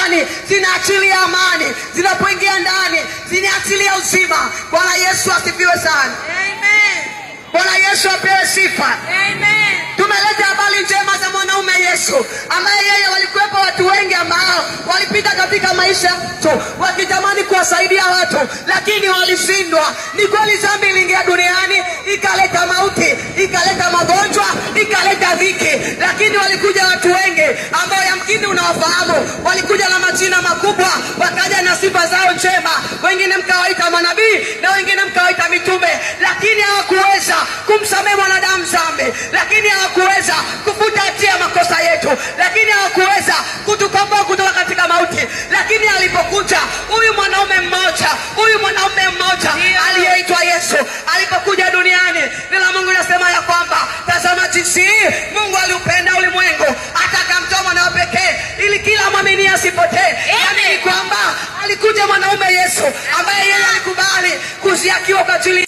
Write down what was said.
ndani zinaachilia amani, zinapoingia ndani zinaachilia uzima. Bwana Yesu asifiwe sana. Amen. Bwana Yesu apewe sifa. Amen. Tumeleta habari njema za mwanaume Yesu, ambaye yeye walikuwepo watu wengi ambao walipita katika maisha yetu wakitamani kuwasaidia watu, lakini walishindwa. Ni kweli dhambi iliingia duniani, ikaleta mauti, ikaleta magonjwa, ikaleta dhiki, lakini walikuja watu wengi ambao yamkini unawafahamu. Walikuja na majina makubwa, wakaja na sifa zao njema. Wengine mkawaita manabii na wengine mkawaita mitume, lakini hawakuweza kumsamehe mwanadamu dhambi, lakini hawakuweza kufuta hatia makosa yetu, lakini hawakuweza kutukomboa kutoka katika mauti. Lakini alipokuja huyu mwanaume mmoja aliyeitwa Yesu, alipokuja duniani, neno la Mungu linasema ya kwamba tazama jinsi hii Mungu aliupenda ulimwengu hata akamtoa mwanawe pekee ili kila mwamini asipotee. Yaani kwamba alikuja mwanaume Yesu ambaye yeye alikubali kuziakiwa kwa ajili